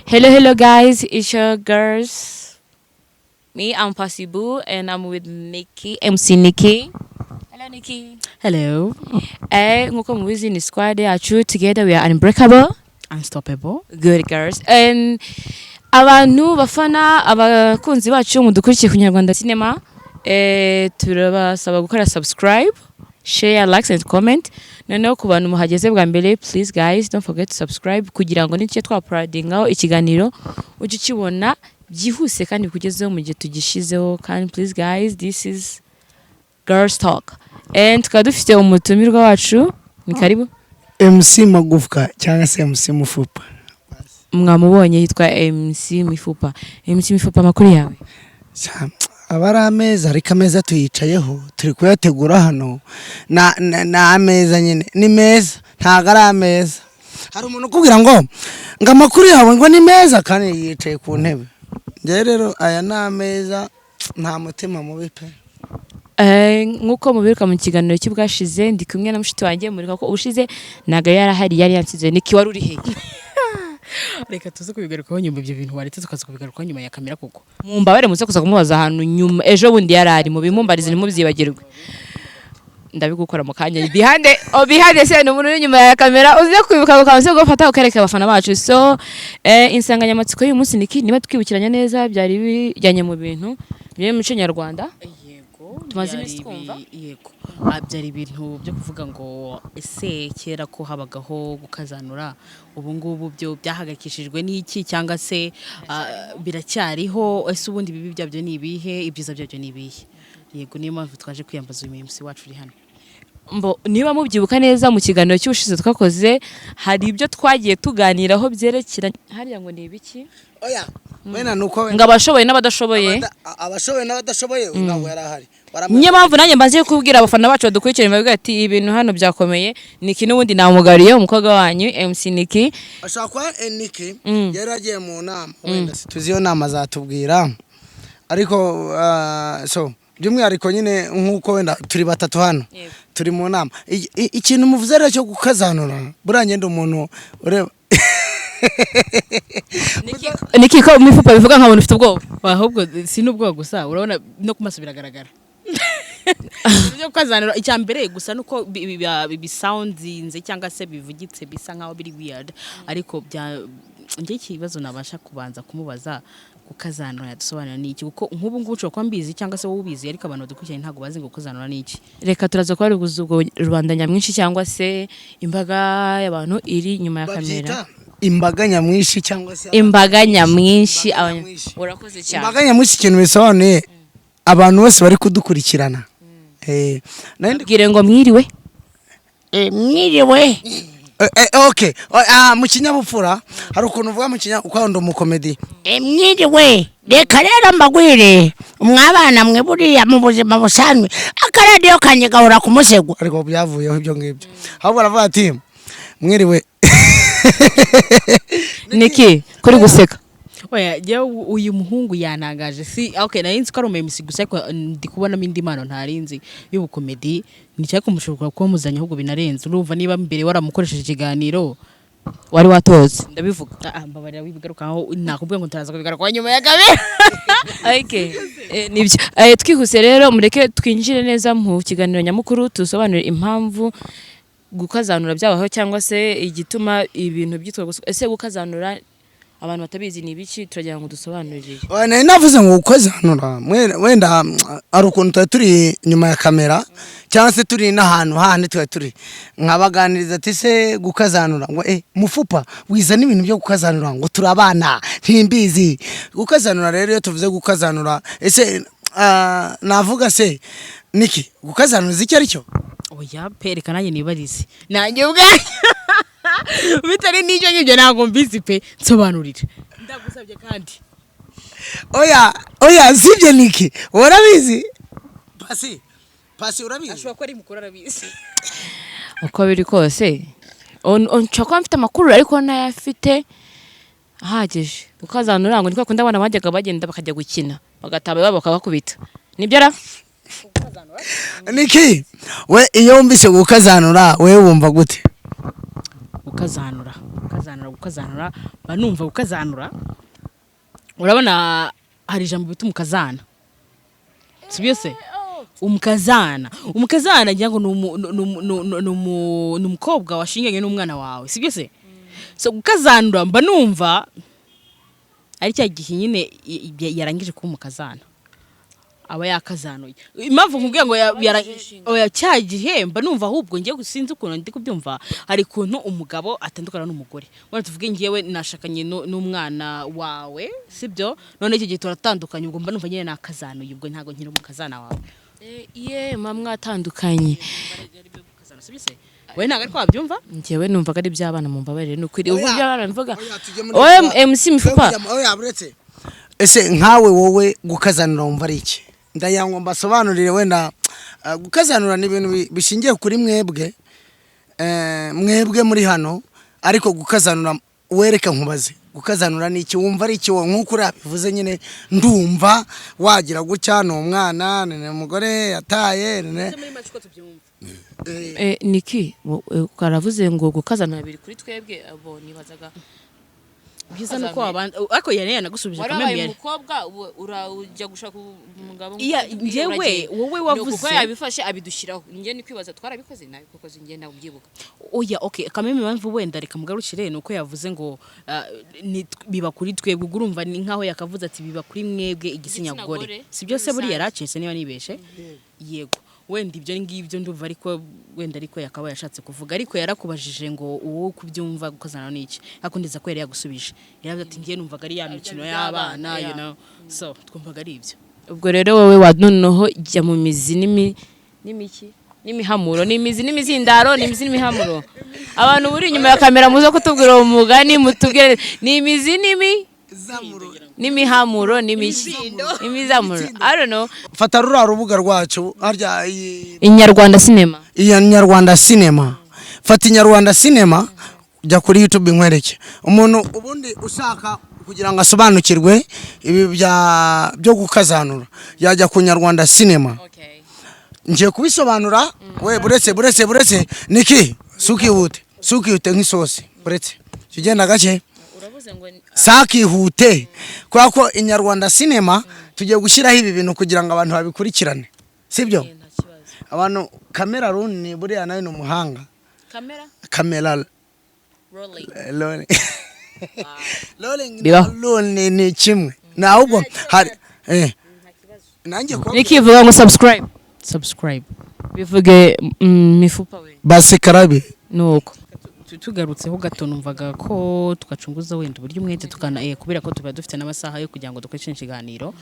Hello, guys. It's your girls. Me, I'm Possible, and I'm with Nicky, MC Nicky. Hello, Nicky. Hello. Nkuko mubizi ni squad yacu. Together we are unbreakable. Unstoppable. Good girls. And abantu bafana abakunzi bacu mudukurikiye ku Nyarwanda Cinema. Turabasaba gukora subscribe, share, likes and comment. Noneho ku bantu muhageze bwa mbere, please guys don't forget to subscribe kugira ngo nicyo twaparadingaho ikiganiro ujye ukibona byihuse kandi kugezeho mu gihe tugishizeho. Kandi please guys, this is Girls Talk and tukaba dufite umutumirwa wacu. Ni karibu MC Magufwa cyangwa se MC Mifupa. Mwamubonye yitwa MC Mifupa. MC Mifupa, makuru yawe? Abari ameza ariko ameza tuyicayeho turi kuyategura hano na ameza nyine ni meza ntago ari ameza. Hari umuntu ukubwira ngo amakuru yawe ngo ni meza kandi yicaye ku ntebe. Nge rero aya ni ameza nta mutima mubi pe. Nkuko mubiruka mu kiganiro cy'ubwashize ndi kumwe na mushiti wanjye murika ko ubushize naga yarahari yari yansize. Nicky wari uri he? Reka tuze kubigarukaho nyuma ibyo bintu waretse tukaza kubigarukaho nyuma ya kamera kuko Mumbabare muze kuza kumubaza ahantu nyuma ejo bundi yarari mu bimumbarize nimubyibagirwe. Ndabigukora mu kanya behind se no muri nyuma ya kamera uze kwibuka ukanse gufata ukereka abafana bacu. So insanganyamatsiko y'uyu munsi Nicky niba twibukiranya neza byari bijyanye mu bintu byo mu Nyarwanda. Tumaze iminsi twumva yego byari ibintu byo kuvuga ngo ese kera ko habagaho gukazanura ubu ngubu byo byahagakishijwe n'iki cyangwa se biracyariho ese ubundi bibi byabyo ni ibihe ibyiza byabyo ni ibihe. Yego niyo mpamvu twaje kwiyambaza uyu MC wacu uri hano. Niba mubyibuka neza mu kiganiro cy'ubushize twakoze hari ibyo twagiye tuganiraho byerekeranye hariya ngo ni ibiki. Oya wena nuko ngo abashoboye n'abadashoboye abashoboye n'abadashoboye ntabwo yarahari. Niyo mpamvu nanjye mbaziye kubwira abafana bacu badukurikiranye bavuga ati ibintu hano byakomeye. Nicky n'ubundi namugariye umukobwa wanyu MC Nicky. Ashakwa Nicky yaragiye mu nama wenda tuzi yo nama zatubwira ariko so by'umwihariko nyine nkuko wenda turi batatu hano turi mu nama ikintu muvuze rero cyo gukazanura buranye ndi umuntu ureba Nicky ko Mifupa bivuga nk'abantu ufite ubwoba. Ahubwo si n'ubwoba gusa urabona no kumaso biragaragara. Byo kukazanura icyambere gusa nuko bisoundinze cyangwa se bivugitse bisa nkaho biri weird ariko nje ikibazo nabasha kubanza kumubaza gukazanura yadusobanura n'iki kuko nk'ubu ngubu cyo kwambizi cyangwa se wowe ubizi ariko abantu badukurikiranye ntago bazi ngo gukazanura n'iki. Reka turaza ko ari ubwo Rwanda nyamwinshi cyangwa se imbaga y'abantu iri nyuma ya kamera. Imbaga nyamwinshi cyangwa se imbaga nyamwinshi. Urakoze cyane. Imbaga nyamwinshi ikintu bisobanuye abantu bose bari kudukurikirana. Nabwire ngo mwiriwe. Mwiriwe. Okay. Mu kinyabupfura hari ukuntu uvuga mu kinyabupfura ndo mu comedy. Mwiriwe. Reka rero mbagwire umwabana mwe buriya mu buzima busanzwe akaradiyo kanye gahora ku musego ariko byavuyeho ibyo ngibyo. Ahubwo baravuga ati mwiriwe. Nicky kuri guseka. Oya je uyu muhungu yanangaje si okay narinzi ko ari umemisi gusa ariko ndi kubonamo indi mano ntarinzi y'ubukomedi nicyaye kumushobora ko muzanya ahubwo binarenze urumva niba mbere waramukoresheje ikiganiro wari watoze ndabivuga. Mbabarira wibigarukaho nakubwiye ngo ntaraza kubigaruka nyuma ya kamera. Okay nibyo twihuse rero mureke twinjire neza mu kiganiro nyamukuru tusobanure impamvu gukazanura byabaho cyangwa se igituma ibintu byitwa ese gukazanura abantu batabizi ni ibiki turagira ngo dusobanurire. Nari navuze ngo gukazanura wenda ari ukuntu turi nyuma ya kamera cyangwa se turi n'ahantu handi turi nkabaganiriza ati se gukazanura ngo Mifupa wizana ibintu byo gukazanura ngo turabana ntimbizi. Gukazanura rero iyo tuvuze gukazanura ese navuga se Nicky gukazanura iki ari cyo? Oya pereka nanjye nibarize nanjye ubwaye bitari n'icyo ngibyo ntago mbizi pe nsobanurira ndagusabye kandi. Oya sibye Nicky urabizi pasi urabizi ashobora ko ari mukuru arabizi uko biri kose nshaka mfite amakuru ariko ntayafite ahagije. Gukazanura ngo niko akunda abana bajyaga bagenda bakajya gukina bagataba babo bakabakubita nibyo ra Nicky we iyo wumvise gukazanura we wumva gute? Ukazanura gukazanura banumva gukazanura urabona hari ijambo bita umukazana sibyo se umukazana ngira ngo ni umukobwa washinganye n'umwana wawe sibyo se so gukazanura mba numva ari cya gihe nyine yarangije kuba umukazana aba yakazanuye impamvu nkubwiye ngo cya gihe mba numva ahubwo ngiye gusinza ukuntu ndi kubyumva hari kuntu umugabo atandukana n'umugore wenda tuvuge ngiyewe nashakanye n'umwana wawe sibyo none icyo gihe turatandukanye ubwo mba numva nyine nakazanuye ubwo ntago nkiri umukazana wawe mwatandukanye we ntago ari kwabyumva njyewe numvaga ari by'abana mu mbabarire n'ukuri ubu by'abana mvuga oya MC Mifupa oya buretse ese nkawe wowe gukazanura wumva ari iki ndayango mbasobanurire wenda gukazanura ni ibintu bishingiye kuri mwebwe muri hano ariko gukazanura wereka nkubaze gukazanura ni iki wumva ari iki nkuko urabivuze nyine ndumva wagira gucya no umwana ne umugore yataye ne Nicky karavuze ngo gukazanura biri kuri twebwe abo nibazaga byiza nuko ariko yari nagusubije kameme umukobwa urajya gushaka umugabo ngewe wowe wavuze kuko yabifashe abidushyiraho ngiye ni kwibaza twarabikoze nabi kuko ngiye nawe ubyibuka oya okay kameme impamvu wenda reka mugarukire nuko yavuze ngo biba kuri twebwe urumva ni nkaho yakavuze ati biba kuri mwebwe igisinya gore sibyo se buri yaracetse niba nibeshe yego wenda ibyo ngibyo ndumva ariko wenda ariko yakaba yashatse kuvuga ariko yarakubajije ngo uwo kubyumva gukazana n'iki akundeza ko yari yagusubije yaravuze ati ngiye numvaga ari ya mikino y'abana you know so twumvaga ari ibyo ubwo rero wowe wa noneho jya mu mizi n'imiki n'imihamuro n'imizi n'imizindaro n'imizi n'imihamuro abantu buri inyuma ya kamera muzo kutubwira umugani mutubwire n'imizi n'imihamuro n'imizamuro I don't know fata rura rubuga rwacu harya Inyarwanda Cinema Inyarwanda Cinema fata Inyarwanda Cinema jya kuri YouTube nkwereke umuntu ubundi ushaka kugira ngo asobanukirwe ibi byo gukazanura yajya ku Inyarwanda Cinema ngiye kubisobanura we buretse Nicky sukihute nk'isosi buretse kigenda gake sakihute kwa ko Inyarwanda Cinema tugiye gushyiraho ibi bintu kugira ngo abantu babikurikirane sibyo abantu kamera runi buriya nayo ni umuhanga kamera rolling ni kimwe nahubwo hari nanjye ko Nicky vuga ngo subscribe bivuge Mifupa we basi karabe nuko tugarutseho gato numvaga ko twacunguza wenda uburyo umwete tukana kubera ko tuba dufite n'amasaha yo kugira ngo dukoreshe ikiganiro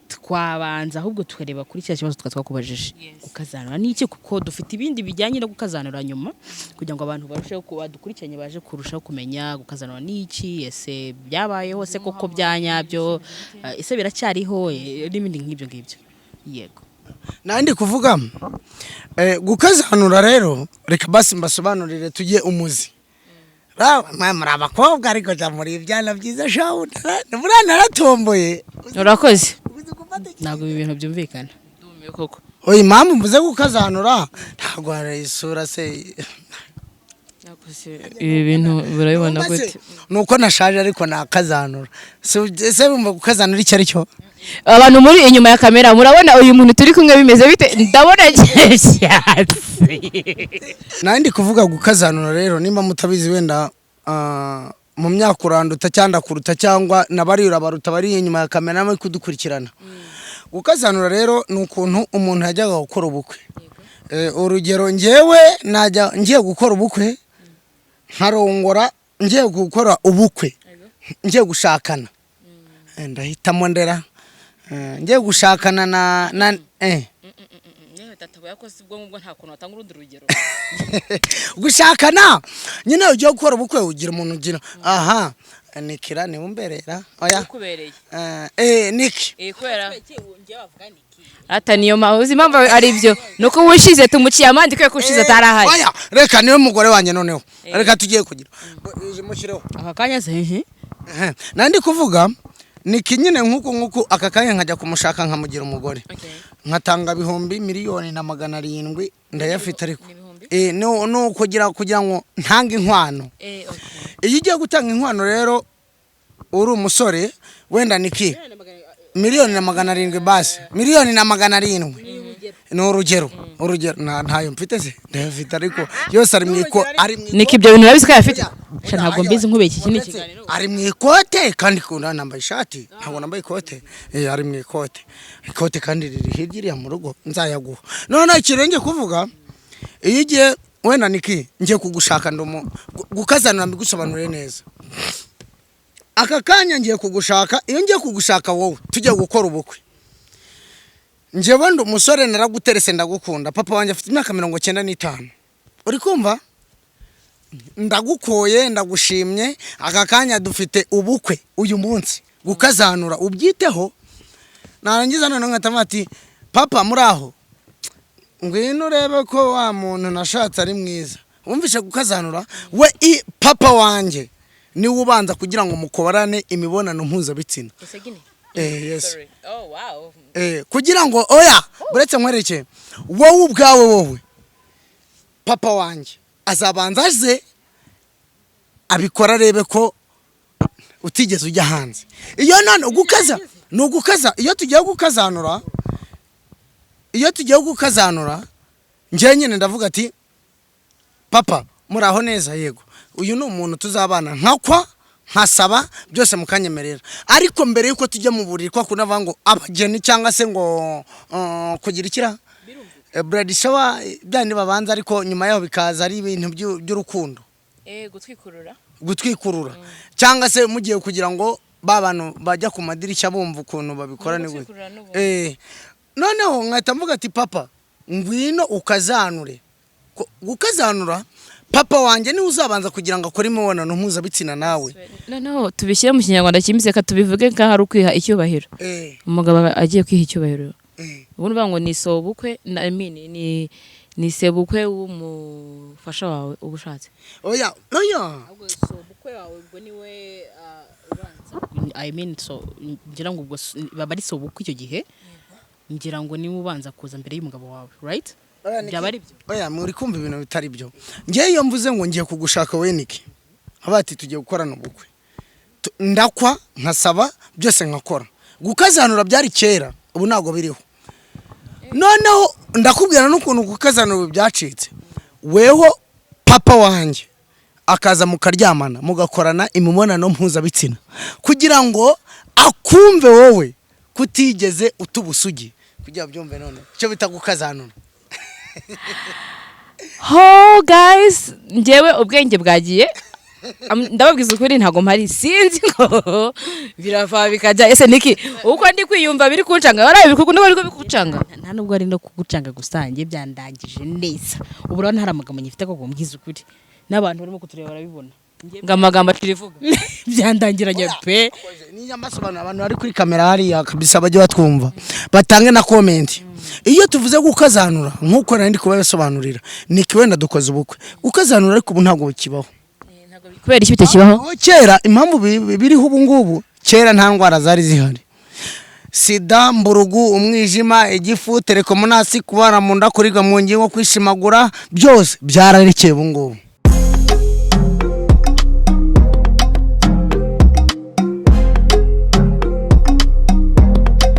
twabanza ahubwo tukareba kuri cya kibazo twakubajije gukazanura n'iki kuko dufite ibindi bijyanye no gukazanura nyuma kugira ngo abantu barusheho kubadukurikiranye baje kurushaho kumenya gukazanura n'iki ese byabayeho se koko byanyabyo ese biracyariho n'ibindi nk'ibyo yego nandi kuvuga gukazanura rero reka basi mbasobanurire tujye umuzi muri abakobwa ariko jya muri ibyana byiza shawuda murana aratomboye urakoze ntabwo ibi bintu byumvikana koko oya impamvu mvuze gukazanura ntabwo hari isura se ibi bintu burabibona gute nuko nashaje ariko nakazanura se bumva gukazanura icyo ari cyo abantu muri inyuma ya kamera murabona uyu muntu turi kumwe bimeze bite ndabona cyatsi nandi kuvuga gukazanura rero nimba mutabizi wenda mu myaka uranduta cyangwa kuruta cyangwa nabarira baruta bari inyuma ya kamera no kudukurikirana gukazanura rero ni ukuntu umuntu yajyaga gukora ubukwe urugero ngewe najya ngiye gukora ubukwe nkarongora ngiye gukora ubukwe ngiye gushakana ndahitamo ndera ngiye gushakana na gushakana nyine ugiye gukora ubukwe ugira umuntu ugira aha nikira ni umberera oya Nicky ata niyo mauzi impamvu ari byo nuko ubushize tumuciye amandi kwe kushize atarahari oya reka niwe mugore wanjye noneho reka tugiye kugira mushireho aka kanya se nandi kuvuga Nicky nyine nkuko aka kanya nkajya kumushaka nkamugira umugore nkatanga bihumbi miliyoni na 700 ndayafite ariko no kugira ngo ntange inkwano iyo ugiye gutanga inkwano rero uri umusore wenda Nicky miliyoni na 700 basi miliyoni na 700 ni urugero ntayo mfite se ndafite ariko yose ari mwiko Nicky ibyo bintu nabisika yafite ntabwo mbizi nkubeshye iki ni kiganiro ari mwikote kandi kuna nambaye ishati ntabwo nambaye ikote ari mwikote kandi riri hirya mu rugo nzayaguha none ikirenge kuvuga iyo ugiye wenda Nicky ngiye kugushaka ndomo gukazanira mbigusobanurire neza aka kanya ngiye kugushaka iyo ngiye kugushaka wowe tujye gukora ubukwe njyewe ndo umusore naraguterese ndagukunda papa wanjye afite imyaka 95 uri kumva ndagukoye ndagushimye aka kanya dufite ubukwe uyu munsi gukazanura ubyiteho narangiza none nkatama ati papa muraho ngwino urebe ko wa muntu nashatse ari mwiza wumvishe gukazanura we papa wanjye ni ubanza kugira ngo mukobarane imibonano mpuzabitsina yes oh wow kugira ngo oya buretse nkwereke wowe ubwawe wowe papa wanjye azabanza aze abikora rebe ko utigeze ujya hanze iyo none ugukaza iyo tugiye gukazanura njye nyine ndavuga ati papa muraho neza yego uyu ni umuntu tuzabana nkasaba byose mukanyemerera ariko mbere yuko tujya mu buriri kwa kunavuga ngo abageni cyangwa se ngo kugira ikira blood shower byandi babanza ariko nyuma yaho bikaza ari ibintu by'urukundo gutwikurura cyangwa se mugiye kugira ngo babantu bajya ku madirishya bumva ukuntu babikora ni gute noneho nkahita mvuga ati papa ngwino ukazanure gukazanura papa wanjye ni uzabanza kugira ngo akore imibonano mpuzabitsina nawe noneho tubishyire mu kinyarwanda kimbise ka tubivuge nka hari ukwiha icyubahiro umugabo agiye kwiha icyubahiro ubundi ngo ni sobukwe ni sebukwe w'umufasha wawe ubushatse oya sobukwe wawe ubwo niwe ubanza so ngira ngo ubwo baba ari sobukwe icyo gihe ngira ngo niwe ubanza kuza mbere y'umugabo wawe right byaba ari byo oya muri kumva ibintu bitari byo ngiye iyo mvuze ngo ngiye kugushaka we Nicky abati tugiye gukorana ubukwe ndakwa nkasaba byose nkakora gukazanura byari kera ubu ntago biriho noneho ndakubwira n'ukuntu gukazanura byacitse weho papa wanjye akaza mukaryamana mugakorana imibonano mpuzabitsina kugira ngo akumve wowe kutigeze utubusugi kugira byumve none cyo bita gukazanura ho guys njyewe ubwenge bwagiye ndababwiza ukuri ntago mpari sinzi ngo birava bikajya ese Nicky uko ndi kwiyumva biri kuncanga waraye bikucanga nta nubwo ari no kugucanga gusange byandangije neza uburana hari amagambo nyifite ko kumbwiza ukuri n'abantu barimo kutureba barabibona ngamagambo turivuga byandangiranye pe ni amasobanuro abantu bari kuri kamera hariya kabisa bajye batwumva batange na comment iyo tuvuze gukazanura nkuko nandi kubasobanurira Nicky wenda dukoze ubukwe ukazanura ariko ubu ntago kibaho kubera iki bitakibaho kera impamvu biriho ubu ngubu kera nta ndwara zari zihari sida mburugu umwijima igifu telekomunasi kubara mu nda kuriga mu ngingo kwishimagura byose byararekeye ubu ngubu